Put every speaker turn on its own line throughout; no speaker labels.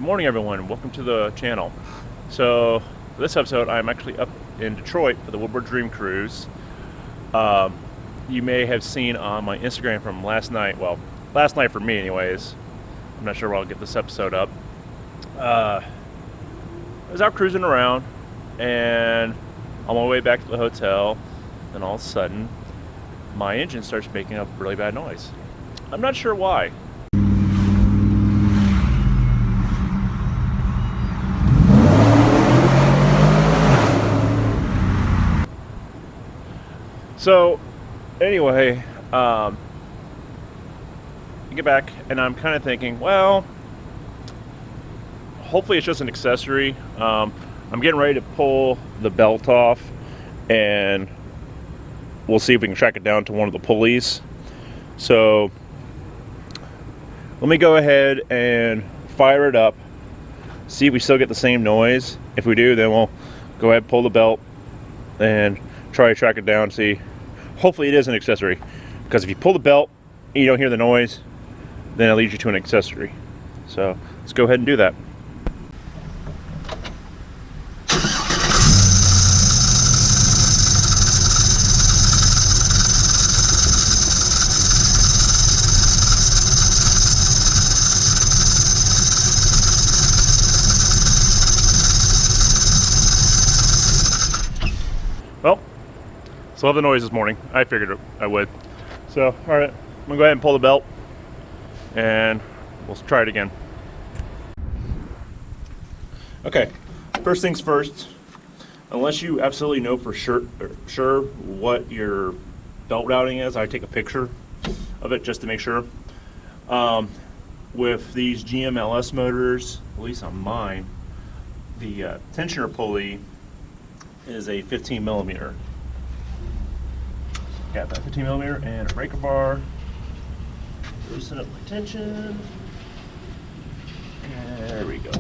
morning, everyone. Welcome to the channel. So for this episode, I'm actually up in Detroit for the Woodward Dream Cruise. You may have seen on my Instagram from last night, well, last night for me anyways. I'm not sure when I'll get this episode up. I was out cruising around and on my way back to the hotel, and all of a sudden my engine starts making a really bad noise. I'm not sure why. So anyway, I get back and I'm kind of thinking, well, hopefully it's just an accessory. I'm getting ready to pull the belt off and we'll see if we can track it down to one of the pulleys. So let me go ahead and fire it up, see if we still get the same noise. If we do, then we'll go ahead and pull the belt and try to track it down, see. Hopefully it is an accessory, because if you pull the belt and you don't hear the noise, then it leads you to an accessory. So let's go ahead and do that. Well, still have the noise this morning. I figured I would. So, all right, I'm gonna go ahead and pull the belt and we'll try it again. Okay, first things first, unless you absolutely know for sure what your belt routing is, I take a picture of it just to make sure. With these GMLS motors, at least on mine, the tensioner pulley is a 15 millimeter. Got that 15 millimeter and a breaker bar. Loosen up my tension. And there we go.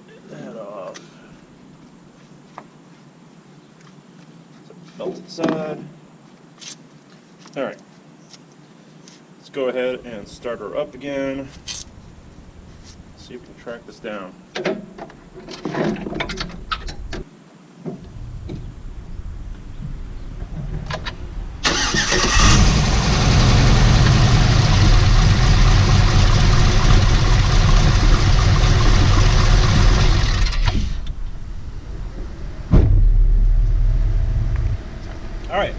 Get that off. Belt inside. All right. Let's go ahead and start her up again. See if we can track this down. All right.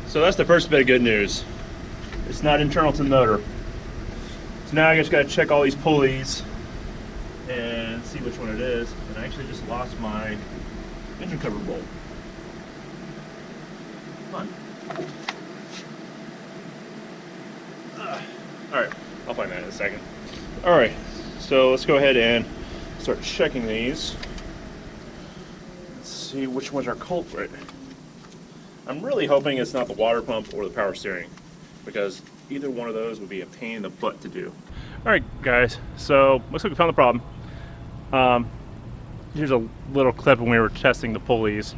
So that's the first bit of good news. It's not internal to the motor. So now I just got to check all these pulleys and see which one it is. And I actually just lost my engine cover bolt. Come on. Alright, I'll find that in a second. Alright, so let's go ahead and start checking these. Let's see which ones are culprit. I'm really hoping it's not the water pump or the power steering, because either one of those would be a pain in the butt to do. Alright guys, so looks like we found the problem. Here's a little clip when we were testing the pulleys.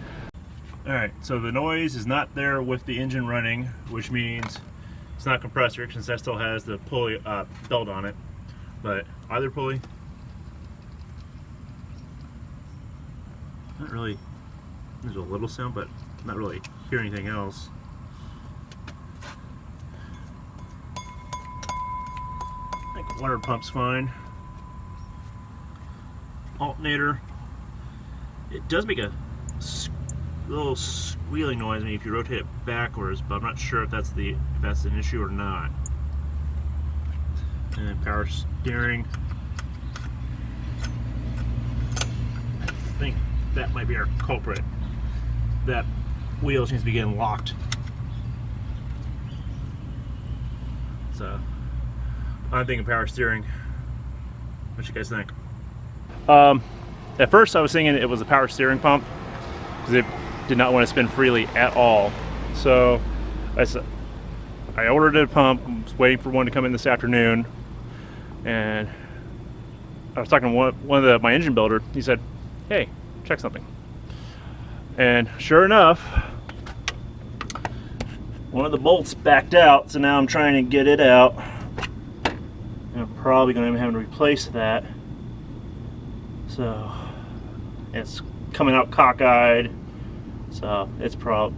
Alright, so the noise is not there with the engine running, which means it's not compressor, since that still has the pulley belt on it. But either pulley, not really, there's a little sound, but not really hear anything else. I think water pump's fine. Alternator, it does make a little squealing noise if you rotate it backwards, but I'm not sure if that's an issue or not. And power steering, I think that might be our culprit. That wheel seems to be getting locked. So I'm thinking power steering. What you guys think? At first I was thinking it was a power steering pump, because it did not want to spin freely at all. So I ordered a pump, was waiting for one to come in this afternoon, and I was talking to my engine builder. He said, "Hey, check something." And sure enough, one of the bolts backed out, so now I'm trying to get it out. I'm probably going to have to replace that. So it's coming out cockeyed. So it's probably,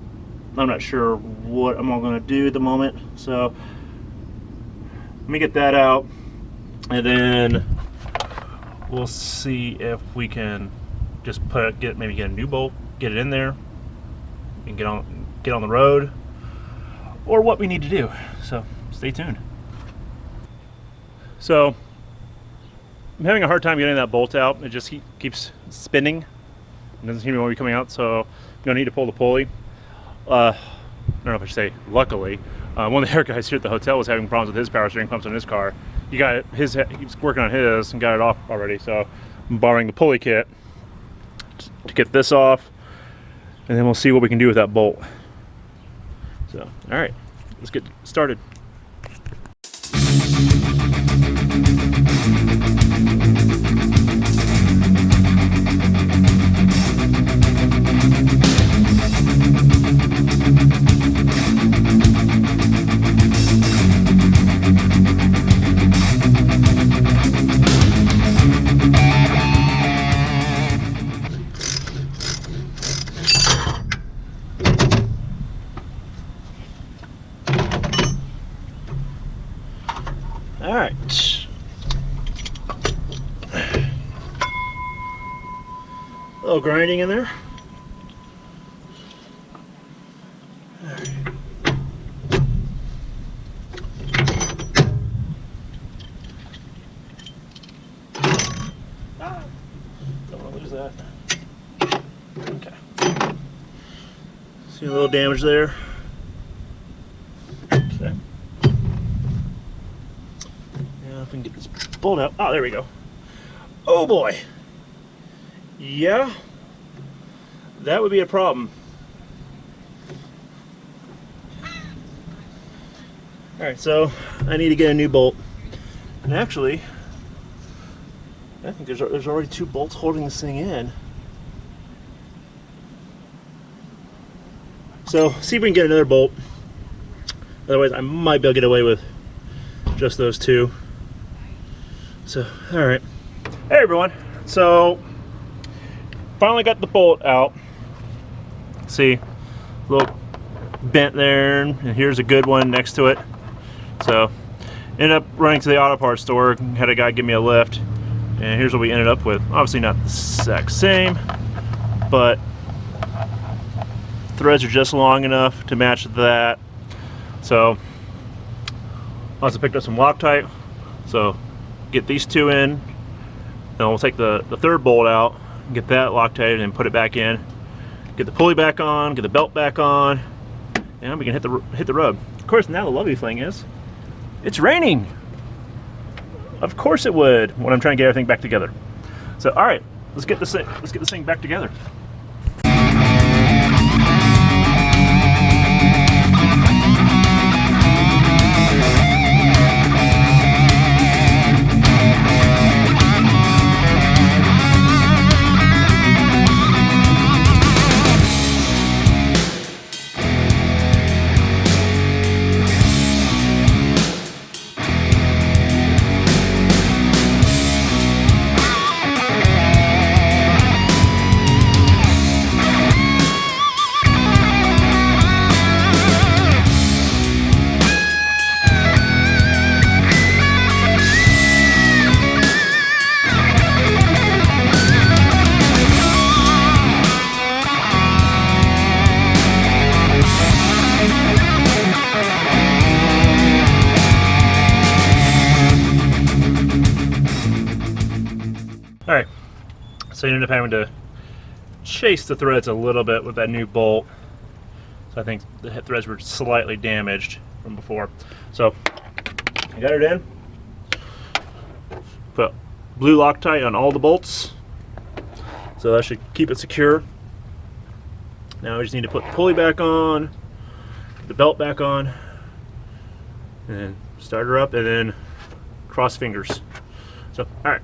I'm not sure what I'm all going to do at the moment. So let me get that out, and then we'll see if we can just maybe get a new bolt, get it in there, and get on the road, or what we need to do. So stay tuned. So I'm having a hard time getting that bolt out. It just keeps spinning. It doesn't seem to be coming out, so I'm gonna need to pull the pulley. I don't know if I should say luckily. One of the air guys here at the hotel was having problems with his power steering pumps on his car. He was working on his and got it off already, so I'm borrowing the pulley kit to get this off, and then we'll see what we can do with that bolt. So, all right, let's get started. All right. A little grinding in there. All right. Don't want to lose that. Okay. See a little damage there. Okay. If we can get this bolt out. Oh, there we go. Oh boy. Yeah, that would be a problem. Alright, so I need to get a new bolt. And actually, I think there's already 2 bolts holding this thing in. So, see if we can get another bolt. Otherwise, I might be able to get away with just those 2. So, alright. Hey everyone. So, finally got the bolt out. See, a little bent there, and here's a good one next to it. So, ended up running to the auto parts store, had a guy give me a lift, and here's what we ended up with. Obviously not the exact same, but threads are just long enough to match that. So, I also picked up some Loctite. So, get these 2 in, then we'll take the 3rd bolt out, get that Loctite, and put it back in. Get the pulley back on, get the belt back on, and we can hit the road. Of course, now the lovely thing is, it's raining. Of course it would when I'm trying to get everything back together. So, all right, let's get this thing back together. Alright, so you ended up having to chase the threads a little bit with that new bolt. So I think the threads were slightly damaged from before. So I got it in. Put blue Loctite on all the bolts. So that should keep it secure. Now we just need to put the pulley back on, the belt back on, and then start her up, and then cross fingers. So, alright.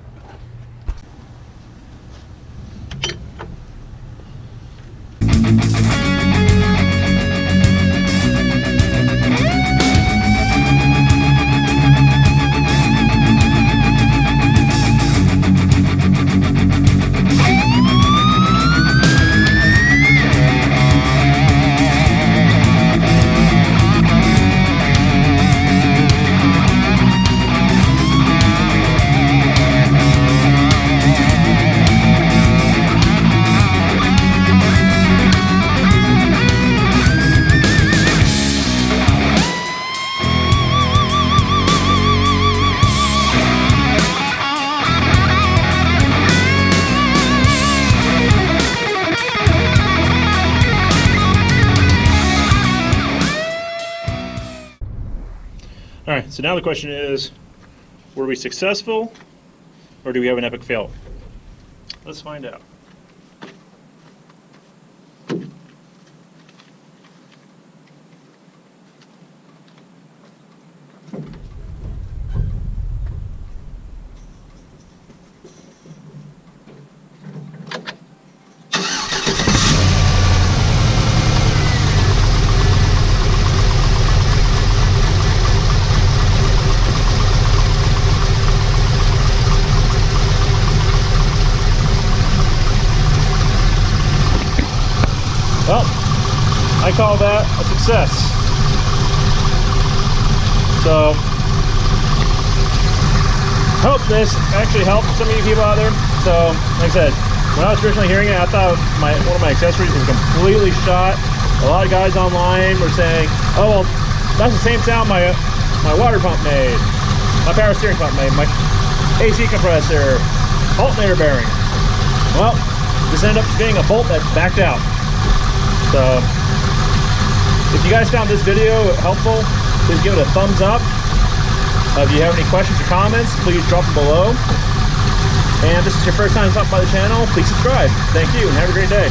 right, so now the question is, were we successful or do we have an epic fail? Let's find out. Well, I call that a success. So, hope this actually helped some of you people out there. So, like I said, when I was originally hearing it, I thought one of my accessories was completely shot. A lot of guys online were saying, "Oh, well, that's the same sound my water pump made, my power steering pump made, my AC compressor, alternator bearing." Well, this ended up being a bolt that backed out. So, if you guys found this video helpful, please give it a thumbs up. If you have any questions or comments, please drop them below. And if this is your first time stopping by the channel, please subscribe. Thank you, and have a great day.